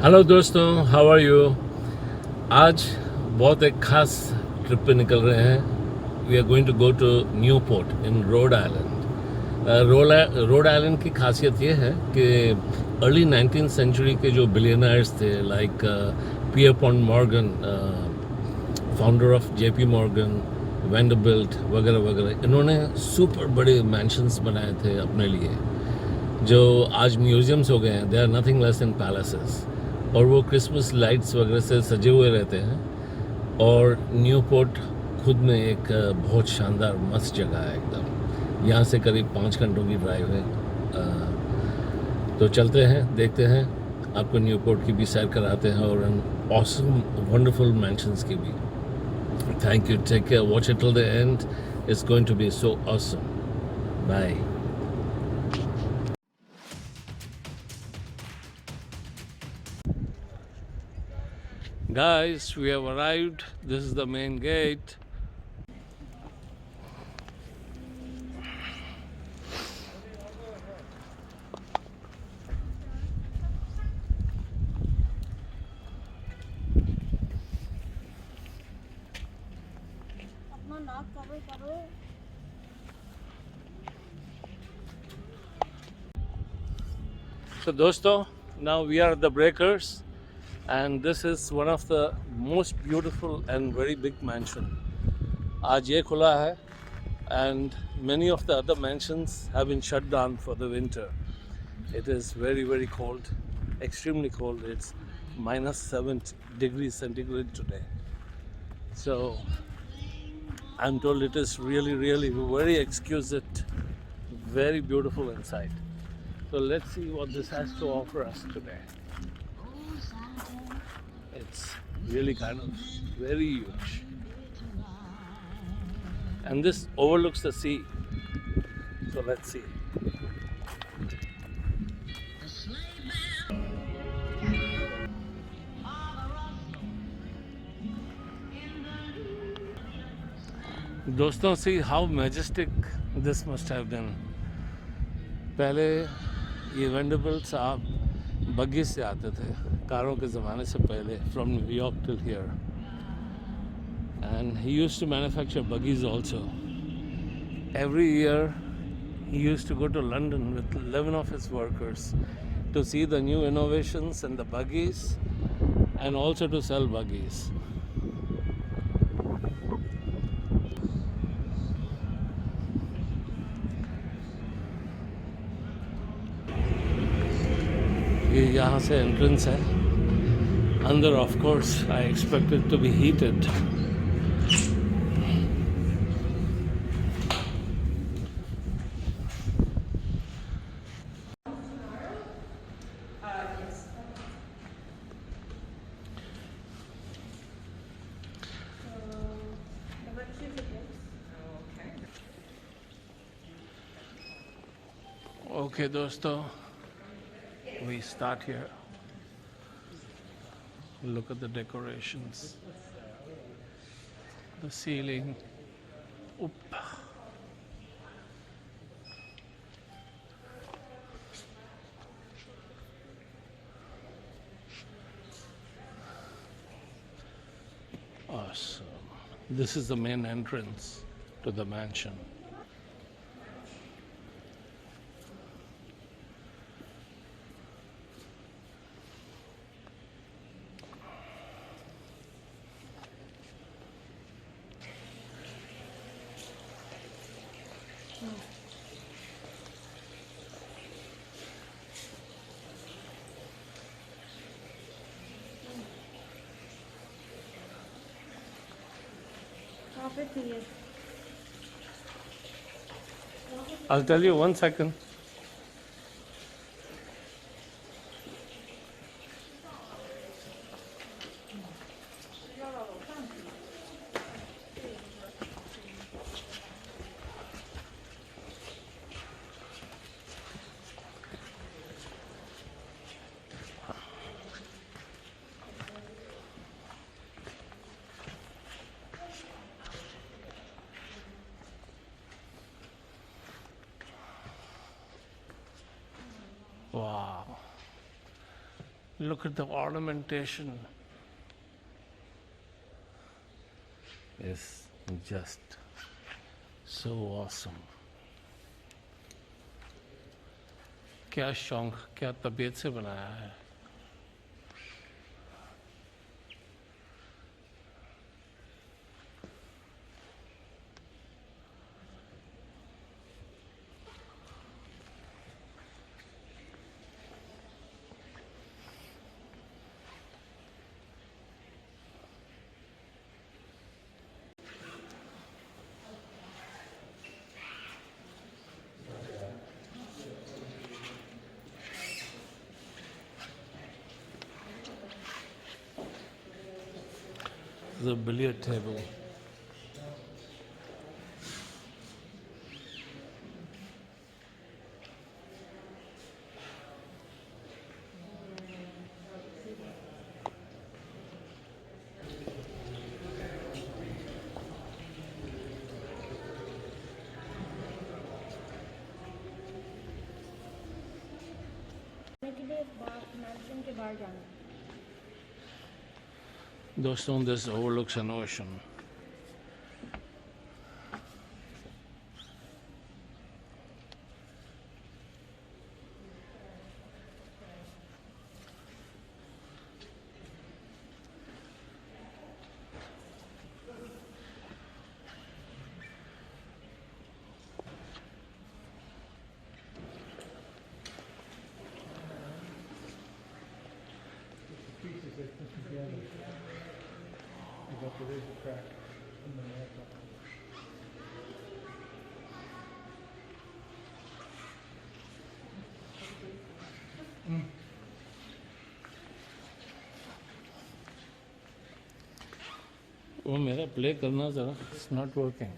Hello दोस्तों, how are you. आज बहुत एक खास ट्रिप पे निकल रहे हैं। We are going to go to Newport in Rhode Island. Rhode Island की खासियत ये है कि अर्ली 19th सेंचुरी के जो बिलियनर्स थे, like Pierpont Morgan, founder of JP Morgan, Vanderbilt वगैरह वगैरह, इन्होंने सुपर बड़े मैंशंस बनाए थे अपने लिए, जो आज म्यूजियम्स हो गए हैं। They are nothing less than palaces, और वो क्रिसमस लाइट्स वगैरह से सजे हुए रहते हैं। और न्यू पोर्ट खुद में एक बहुत शानदार मस्त जगह है एकदम। यहाँ से करीब 5 घंटों की ड्राइव है। तो चलते हैं, देखते हैं, आपको न्यू पोर्ट की भी सैर कराते हैं और ऑसम वंडरफुल मैंशंस की भी। Thank you, take care, watch it till the end, it's going to be so awesome. Bye. Guys, we have arrived. This is the main gate. अपना नाक कवर करो। So दोस्तों, now we are at the breakers and this is one of the most beautiful and very big mansion. आज ये खुला है and many of the other mansions have been shut down for the winter. It is very very cold, extremely cold. It's -7 degrees centigrade today. So I'm told it is really very exquisite, very beautiful inside. So let's see what this has to offer us today. It's really kind of very huge. And this overlooks the sea. So let's see. दोस्तों, see how majestic this must have been. पहले ये Vanderbilt साहब बग्गी से आते थे, कारों के ज़माने से पहले, from New York till here, and he used to manufacture buggies also. Every year he used to go to London with 11 of his workers to see the new innovations in the buggies and also to sell buggies. ये यहाँ से entrance है अंदर। Of course I expect it to be heated. Okay दोस्तों, we start here. Look at the decorations, the ceiling. Oop. Awesome. This is the main entrance to the mansion. कहाँ पे थी ये? I'll tell you, 1 second. Look at the ornamentation. It's just so awesome. क्या शौक, क्या तबीयत से बनाया है. The billiard table. के लिए मैंशन के बाहर जाना. दोस्तों, this overlooks an ocean. Pieces they put together. There is a crack in the metal. वो मेरा प्ले करना जरा. It's not working.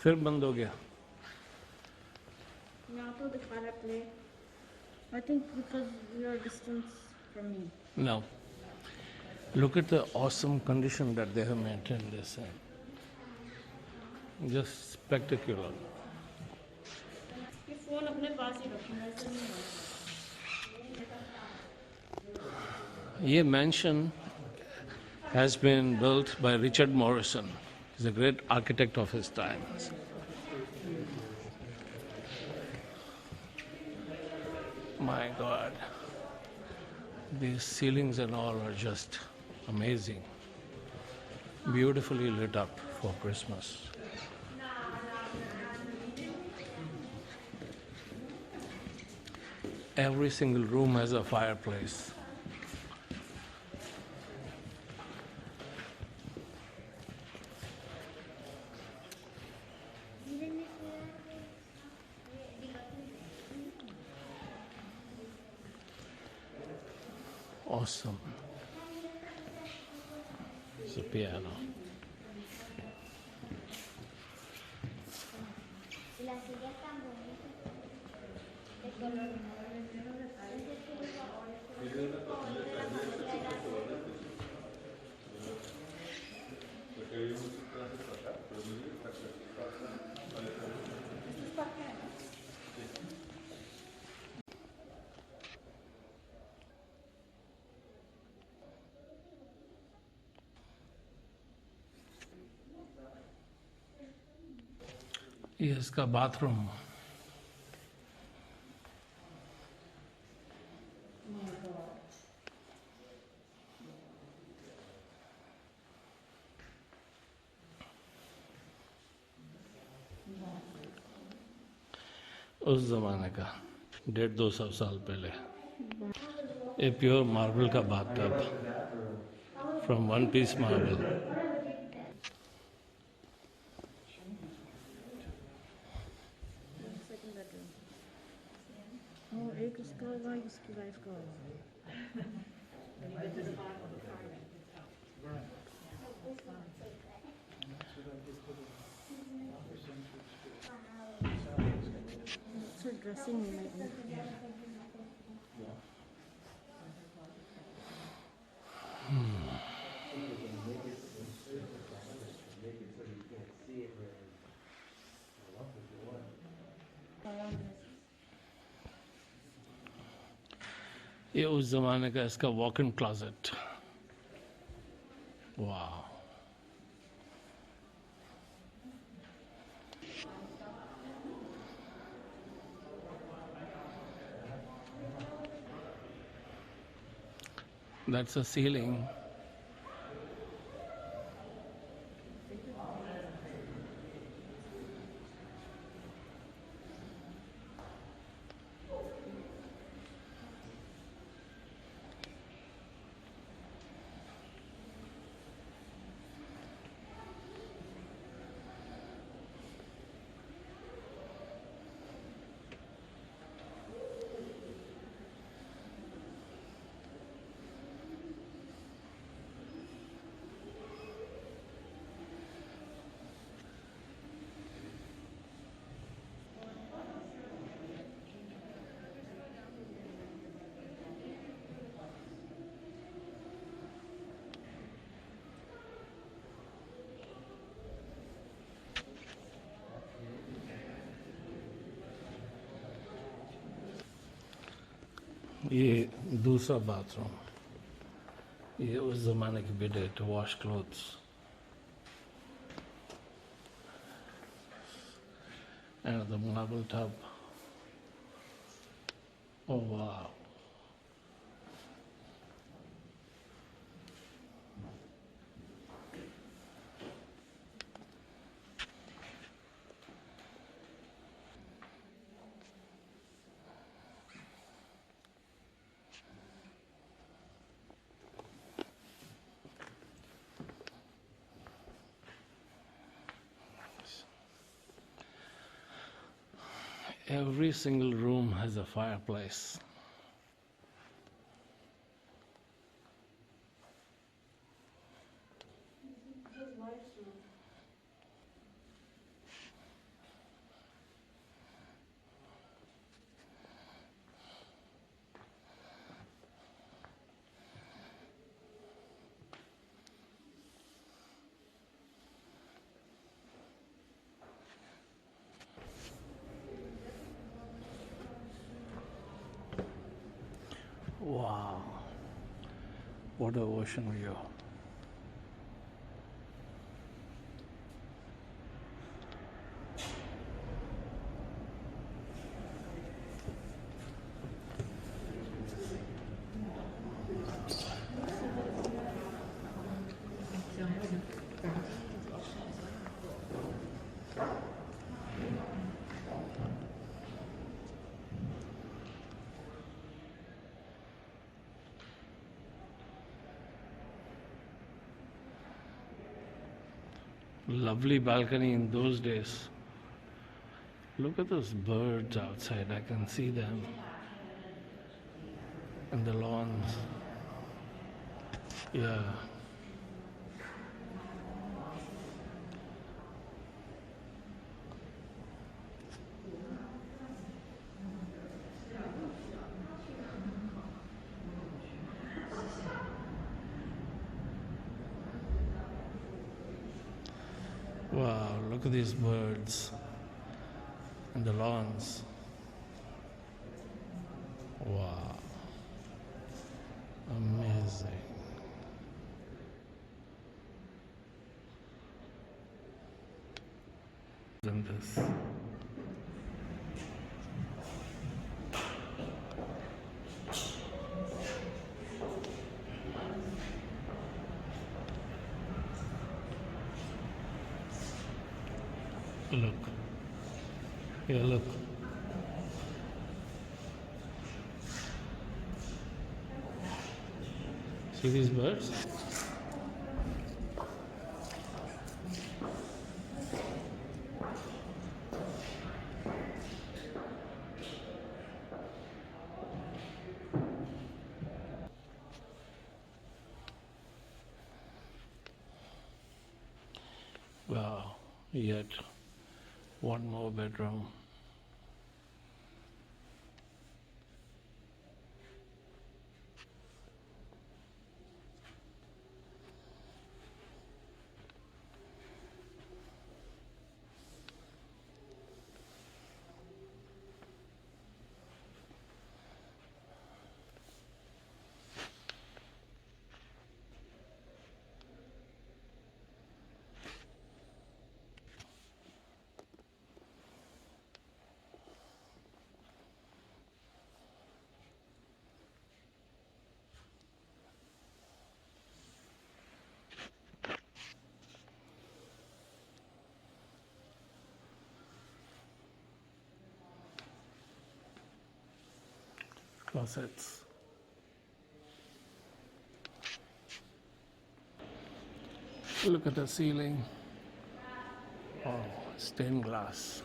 फिर बंद हो गया. यहाँ तो दिखा रहा play. I think because you are distance from me. Now, look at the awesome condition that they have maintained this in. Just spectacular. ये फोन अपने पास ही रखना, ऐसे नहीं होगा. ये mansion has been built by Richard Morrison. He's a great architect of his time. My God, these ceilings and all are just amazing. Beautifully lit up for Christmas. Every single room has a fireplace. Awesome. It's a piano. ये इसका bathroom. उस जमाने का 150-200 साल पहले. A pure marble का bathtub from one piece marble. एक इसका होगा, इसकी वाइफ का होगा. still dressing in my own. ये उस जमाने का इसका वॉक इन क्लोजेट. वाह. That's a ceiling. ये दूसरा बाथरूम. ये उस जमाने की बिdet to wash clothes. And the marble tub. Oh wow. Every single room has a fireplace. Wow, what an ocean view. Lovely balcony in those days. Look at those birds outside. I can see them. And the lawns. Yeah. Wow, look at these birds and the lawns. Wow, amazing. Than this. Look. Here, look. See these birds? Wow, yet one more bedroom. closets. Look at the ceiling. Oh, stained glass.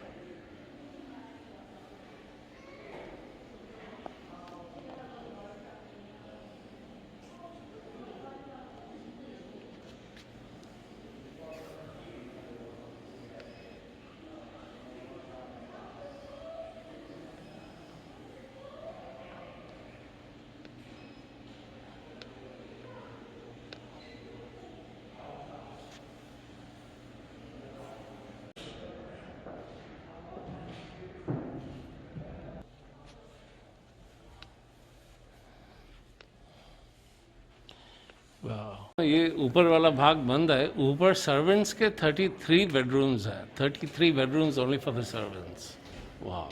वाह, ये ऊपर वाला भाग बंद है. ऊपर servants के 33 bedrooms है. 33 bedrooms only for the servants. Wow.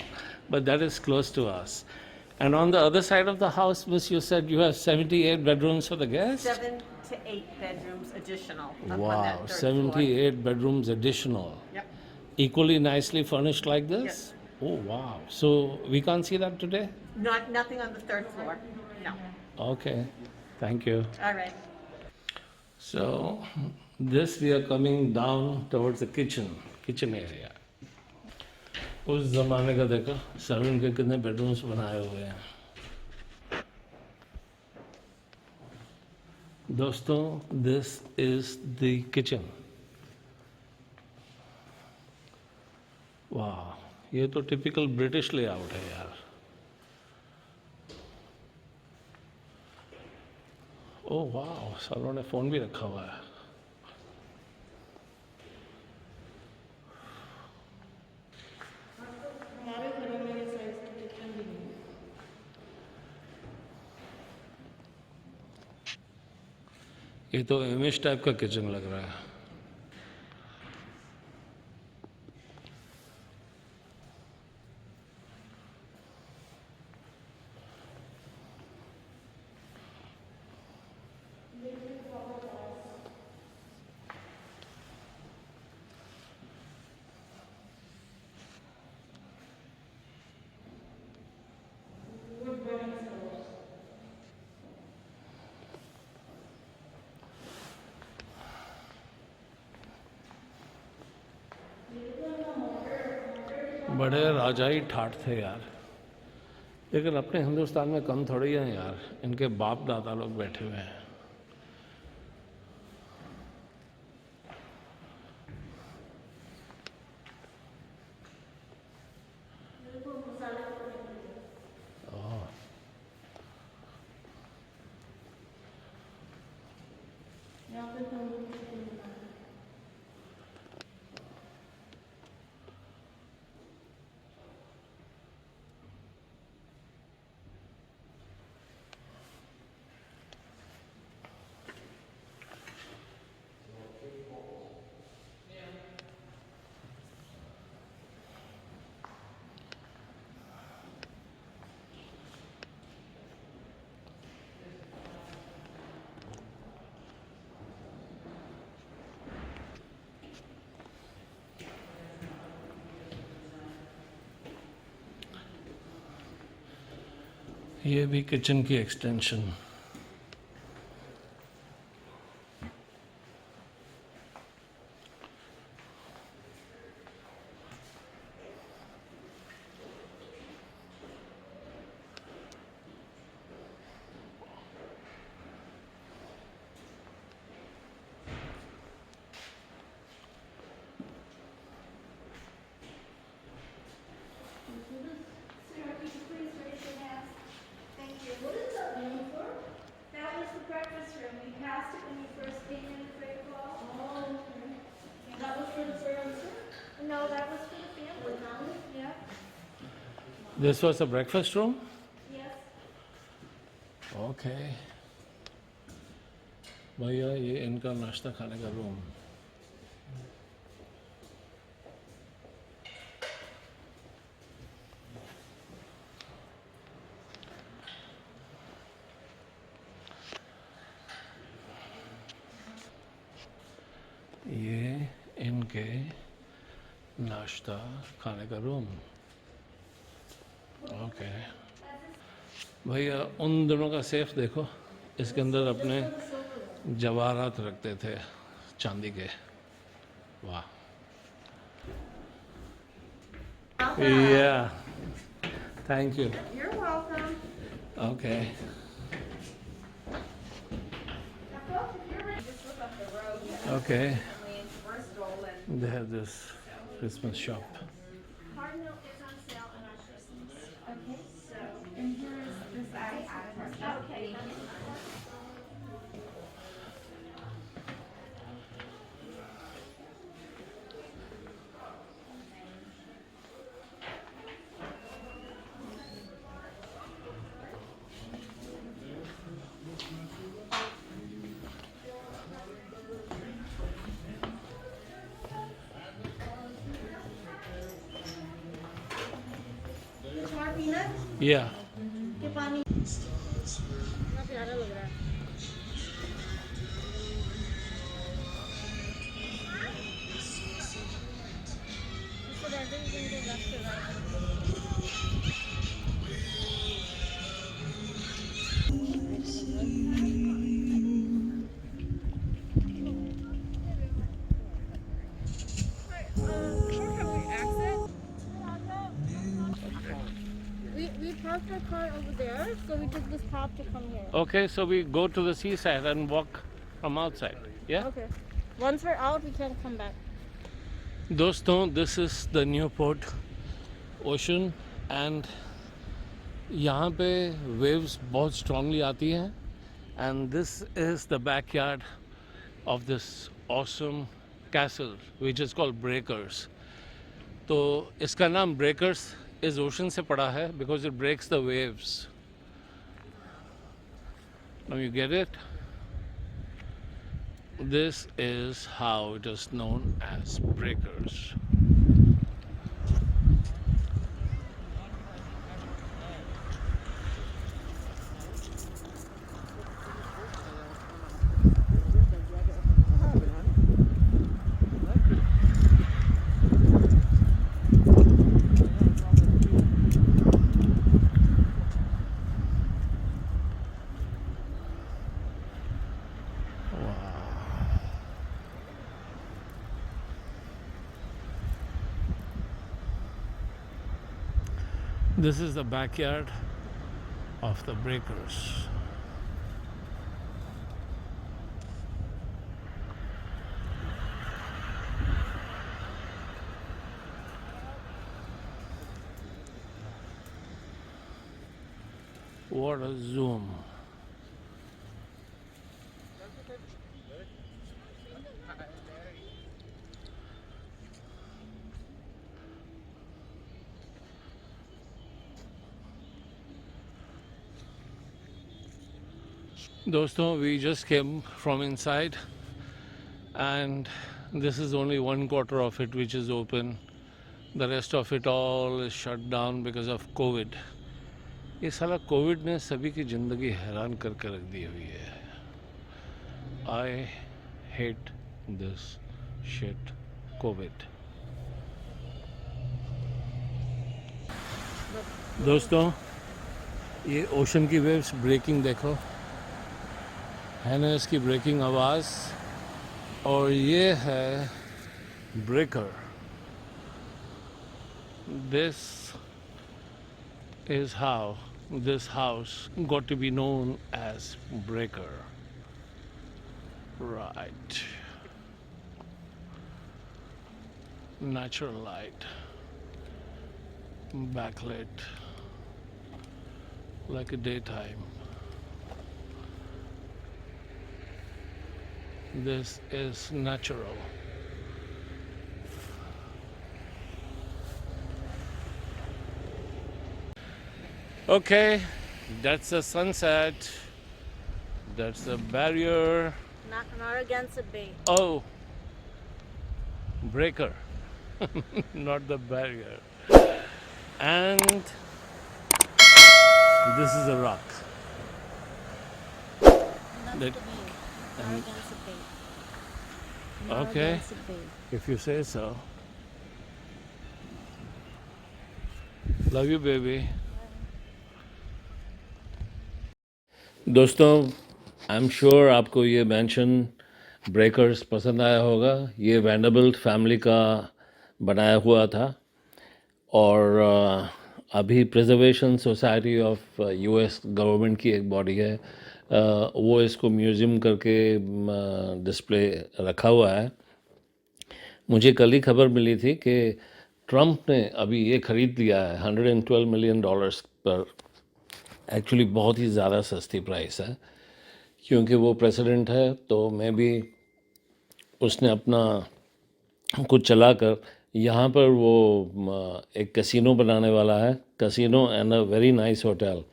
But that is close to us. And on the other side of the house, Miss, you said you have 78 bedrooms for the guests? 7 to 8 bedrooms additional up on Wow, that third 78 bedrooms additional. floor. Yep. Equally nicely furnished like this? Yes. Oh, wow. So we can't see that today? Nothing on the third floor. No. Okay. Thank you. All right. So this we are coming down towards the kitchen area. उस जमाने का देखो servant के कितने bedrooms बनाए हुए हैं. दोस्तों, this is the kitchen. वाह, ये तो टिपिकल ब्रिटिश लेआउट है यार. ओह वाह, सालों ने फ़ोन भी रखा हुआ है. हमारे घरों में ये साइज का किचन भी नहीं है. ये तो एमिश टाइप का किचन लग रहा है. बड़े राजाई ठाठ थे यार. लेकिन अपने हिंदुस्तान में कम थोड़ी हैं यार. इनके बाप दादा लोग बैठे हुए हैं. यहाँ पे तंदूर चिकन बना है. ये भी किचन की extension. Sarah, could you please raise your hands? Thank you. What is that room for? That was the breakfast room. We passed it when you first came in the Great Hall. Oh, okay. That was for the servants, sir? No, that was for the family. Yeah. This was a breakfast room? Yes. Okay. भैया ये इनका नाश्ता खाने का room. ये इनके नाश्ता खाने का रूम. ओके. भैया उन दोनों का सेफ देखो, इसके अंदर अपने जवाहरात रखते थे चांदी के। वाह। Yeah, thank you. You're welcome. Okay. Just look up the road. Okay. Bristol and They have this Christmas shop. Hard milk is on sale in our Christmas. Okay. So, and here is this ice. Okay. कुछ और पीना? Yeah. के पानी? कितना प्यारा लग रहा है। इसको रहते ही कहीं तो left or right? We parked our car over there, so we took this path to come here. Okay, so we go to the seaside and walk from outside. Yeah? Okay. Once we're out, we can't come back. दोस्तों, this is the Newport Ocean and यहाँ पे waves बहुत strongly आती हैं and this is the backyard of this awesome castle which is called Breakers. तो इसका नाम Breakers इस ocean से पड़ा है because it breaks the waves. Now you get it? This is how it is known as Breakers. This is the backyard of the Breakers. What a zoom. Doston, we just came from inside and this is only 1/4 of it which is open. The rest of it all is shut down because of COVID. ये साला Covid ने सभी की ज़िंदगी हैरान करके रख दी हुई है. I hate this shit, COVID. दोस्तों, ये ओशन की वेव्स ब्रेकिंग देखो, है ना इसकी ब्रेकिंग आवाज़, और ये है breaker. This is how this house got to be known as Breaker. Right. Natural light, backlit like a daytime. This is natural. Okay, that's the sunset. That's the barrier. Not against the bay. Oh, Breaker, not the barrier. And this is a rock. That's That- the bay. Not and- against the bay. Not Okay. against the bay. If you say so. Love you, baby. दोस्तों, I am sure आपको ये mention breakers पसंद आया होगा। ये Vanderbilt family का बनाया हुआ था और अभी preservation society of US government की एक बॉडी है, वो इसको म्यूज़ियम करके डिस्प्ले रखा हुआ है। मुझे कल ही खबर मिली थी कि ट्रंप ने अभी ये ख़रीद लिया है $112 मिलियन पर। एक्चुअली बहुत ही ज़्यादा सस्ती प्राइस है, क्योंकि वो प्रेसिडेंट है, तो मैं भी उसने अपना कुछ चलाकर यहाँ पर वो एक कैसीनो बनाने वाला है, casino and a very nice hotel.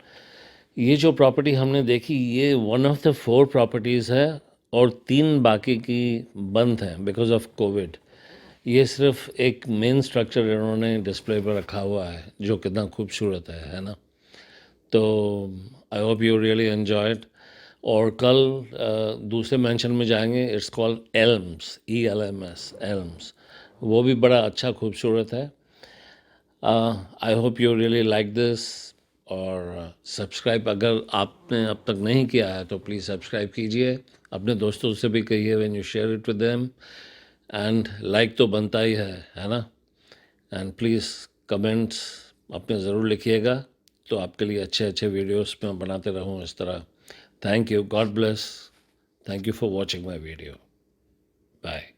ये जो प्रॉपर्टी हमने देखी, ये वन ऑफ द 4 प्रॉपर्टीज़ है और 3 बाकी की बंद हैं बिकॉज ऑफ कोविड। ये सिर्फ एक मेन स्ट्रक्चर इन्होंने डिस्प्ले पर रखा हुआ है, जो कितना खूबसूरत है ना। तो I hope you really enjoyed. और कल दूसरे मेंशन में जाएंगे, it's called elms, ELMS, elms. वो भी बड़ा अच्छा खूबसूरत है। I hope you really like this. और सब्सक्राइब अगर आपने अब तक नहीं किया है तो प्लीज़ सब्सक्राइब कीजिए, अपने दोस्तों से भी कहिए when you share it with them. And like तो बनता ही है ना। एंड प्लीज़ कमेंट्स अपने ज़रूर लिखिएगा, तो आपके लिए अच्छे अच्छे वीडियोस मैं बनाते रहूँ इस तरह। Thank you, God bless, thank you for watching my video, bye.